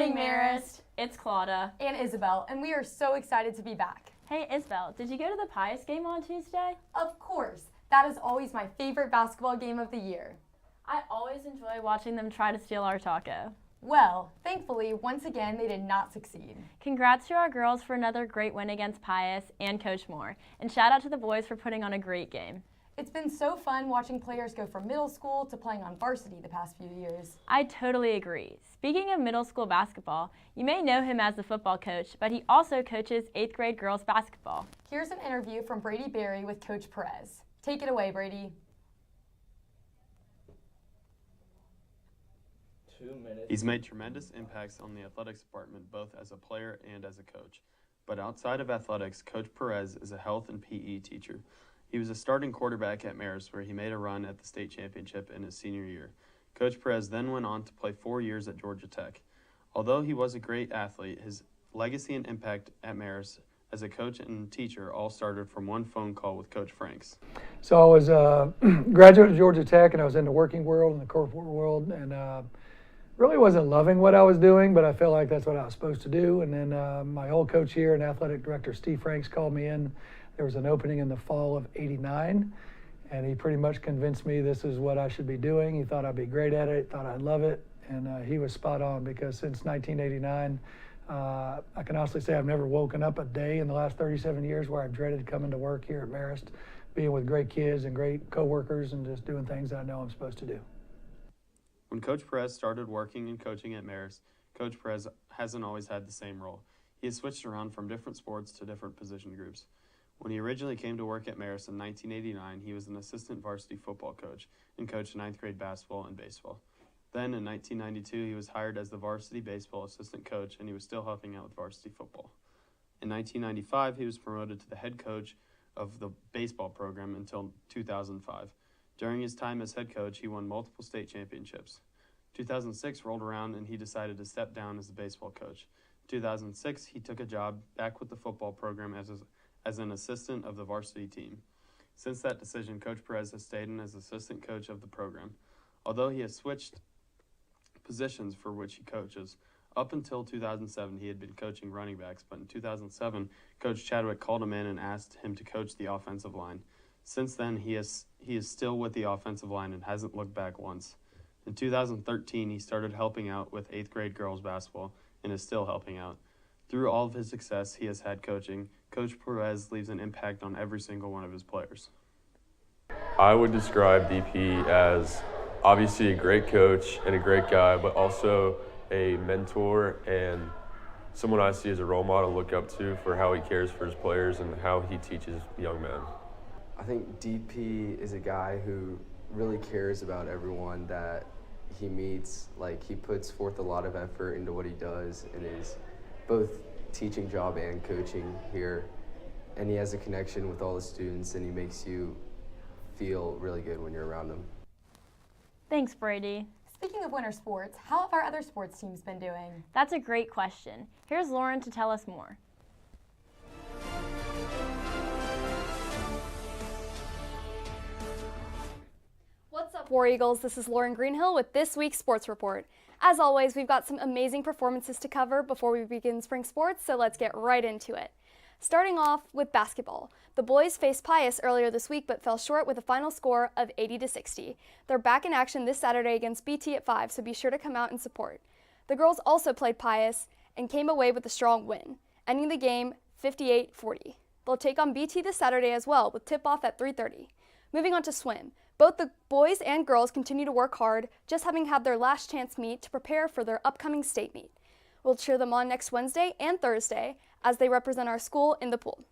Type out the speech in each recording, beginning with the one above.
morning, Marist. It's Claudia. And Isabel, and we are so excited to be back. Hey, Isabel, did you go to the Pius game on Tuesday? Of course. That is always my favorite basketball game of the year. I always enjoy watching them try to steal our taco. Well, thankfully, once again, they did not succeed. Congrats to our girls for another great win against Pius and Coach Moore. And shout out to the boys for putting on a great game. It's been so fun watching players go from middle school to playing on varsity the past few years. I totally agree. Speaking of middle school basketball, you may know him as the football coach, but he also coaches 8th grade girls basketball. Here's an interview from Brady Berry with Coach Perez. Take it away, Brady. 2 minutes. He's made tremendous impacts on the athletics department, both as a player and as a coach. But outside of athletics, Coach Perez is a health and PE teacher. He was a starting quarterback at Marist, where he made a run at the state championship in his senior year. Coach Perez then went on to play 4 years at Georgia Tech. Although he was a great athlete, his legacy and impact at Marist as a coach and teacher all started from one phone call with Coach Franks. So I was a graduate of Georgia Tech, and I was in the working world and the corporate world, and really wasn't loving what I was doing, but I felt like that's what I was supposed to do. And then my old coach here and athletic director, Steve Franks, called me in. There was an opening in the fall of '89, and he pretty much convinced me this is what I should be doing. He thought I'd be great at it, thought I'd love it, and he was spot on, because since 1989, I can honestly say I've never woken up a day in the last 37 years where I've dreaded coming to work here at Marist, being with great kids and great coworkers and just doing things that I know I'm supposed to do. When Coach Perez started working and coaching at Marist, Coach Perez hasn't always had the same role. He has switched around from different sports to different position groups. When he originally came to work at Marist in 1989, he was an assistant varsity football coach and coached 9th grade basketball and baseball. Then in 1992, he was hired as the varsity baseball assistant coach, and he was still helping out with varsity football. In 1995, he was promoted to the head coach of the baseball program until 2005. During his time as head coach, he won multiple state championships. 2006 rolled around, and he decided to step down as the baseball coach. In 2006, he took a job back with the football program as an assistant of the varsity team. Since that decision, Coach Perez has stayed in as assistant coach of the program. Although he has switched positions for which he coaches, up until 2007 he had been coaching running backs, but in 2007 Coach Chadwick called him in and asked him to coach the offensive line. Since then he is still with the offensive line and hasn't looked back once. In 2013 he started helping out with 8th grade girls basketball and is still helping out. Through all of his success he has had coaching, Coach Perez leaves an impact on every single one of his players. I would describe DP as obviously a great coach and a great guy, but also a mentor and someone I see as a role model to look up to for how he cares for his players and how he teaches young men. I think DP is a guy who really cares about everyone that he meets. Like, he puts forth a lot of effort into what he does in his both teaching job and coaching here, and he has a connection with all the students, and he makes you feel really good when you're around him. Thanks, Brady. Speaking of winter sports, how have our other sports teams been doing? That's a great question. Here's Lauren to tell us more. What's up, War Eagles? This is Lauren Greenhill with this week's Sports Report. As always, we've got some amazing performances to cover before we begin spring sports, so let's get right into it. Starting off with basketball. The boys faced Pius earlier this week but fell short with a final score of 80-60. They're back in action this Saturday against BT at 5, so be sure to come out and support. The girls also played Pius and came away with a strong win, ending the game 58-40. They'll take on BT this Saturday as well, with tip-off at 3:30. Moving on to swim. Both the boys and girls continue to work hard, just having had their last chance meet to prepare for their upcoming state meet. We'll cheer them on next Wednesday and Thursday as they represent our school in the pool.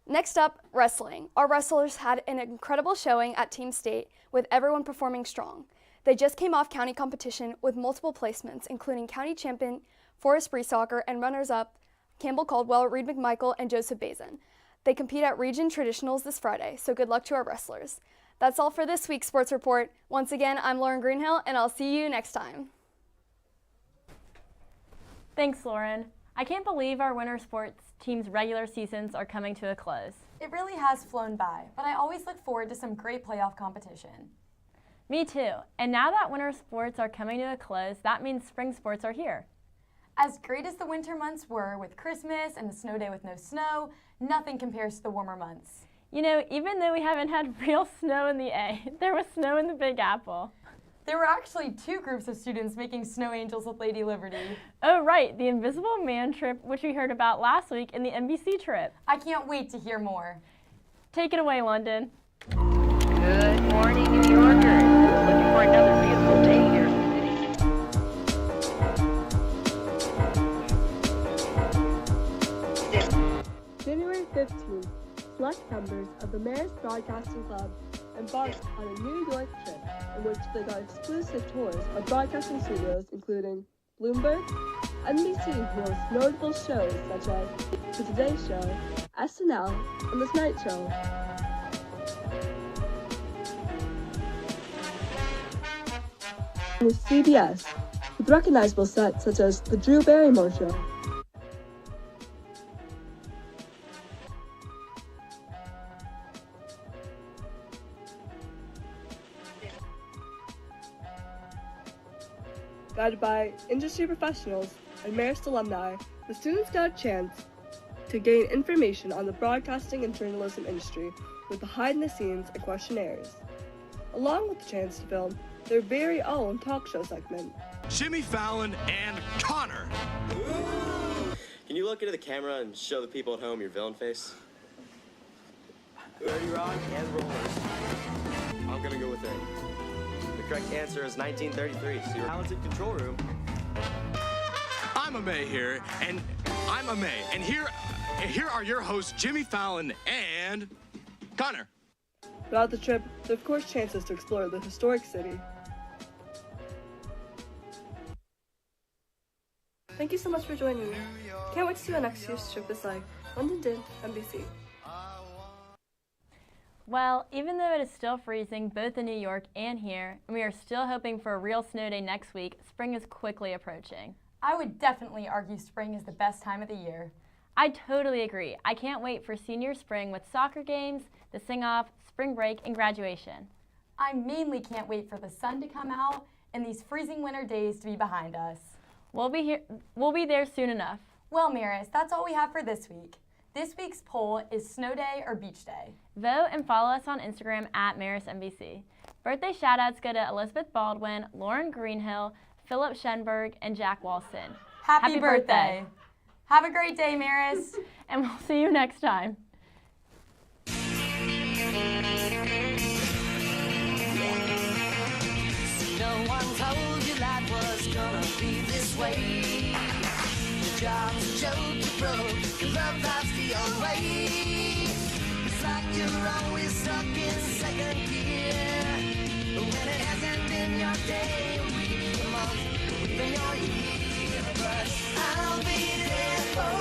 Next up, wrestling. Our wrestlers had an incredible showing at Team State, with everyone performing strong. They just came off county competition with multiple placements, including county champion Forrest Breestalker and runners-up Campbell Caldwell, Reed McMichael, and Joseph Bazin. They compete at Region Traditionals this Friday, so good luck to our wrestlers. That's all for this week's Sports Report. Once again, I'm Lauren Greenhill, and I'll see you next time. Thanks, Lauren. I can't believe our winter sports team's regular seasons are coming to a close. It really has flown by, but I always look forward to some great playoff competition. Me too. And now that winter sports are coming to a close, that means spring sports are here. As great as the winter months were with Christmas and the snow day with no snow, nothing compares to the warmer months. You know, even though we haven't had real snow in the A, there was snow in the Big Apple. There were actually 2 groups of students making snow angels with Lady Liberty. Oh, right, the Invisible Man trip, which we heard about last week, and the NBC trip. I can't wait to hear more. Take it away, London. Good morning, New Yorkers. Looking for another beautiful day here in the city. January 15th, select members of the Mayor's Broadcasting Club embarked on a New York trip in which they got exclusive tours of broadcasting studios including Bloomberg, NBC's most notable shows such as The Today Show, SNL, and The Tonight Show. With CBS, with recognizable sets such as The Drew Barrymore Show, guided by industry professionals and Marist alumni, the students got a chance to gain information on the broadcasting and journalism industry with behind-the-scenes and questionnaires, along with the chance to film their very own talk show segment. Jimmy Fallon and Connor. Can you look into the camera and show the people at home your villain face? 30 Rock and Rollers. I'm gonna go with it. The correct answer is 1933. So your talented control room. I'm Amay here, and here are your hosts, Jimmy Fallon and Connor. Throughout the trip, there are of course chances to explore the historic city. Thank you so much for joining me. Can't wait to see what next year's trip is like. London did, NBC. Well, even though it is still freezing both in New York and here, and we are still hoping for a real snow day next week, spring is quickly approaching. I would definitely argue spring is the best time of the year. I totally agree. I can't wait for senior spring with soccer games, the sing-off, spring break, and graduation. I mainly can't wait for the sun to come out and these freezing winter days to be behind us. We'll be there soon enough. Well, Maris, that's all we have for this week. This week's poll is snow day or beach day. Vote and follow us on Instagram at MarisNBC. Birthday shoutouts go to Elizabeth Baldwin, Lauren Greenhill, Philip Schenberg, and Jack Walston. Happy birthday. Have a great day, Maris. And we'll see you next time. No one told you life was gonna be this way. Your job's a joke, you broke, your love life's the old way. It's like you're always stuck in second gear. But when it hasn't been your day, week, your month, or even your year. But I'll be there for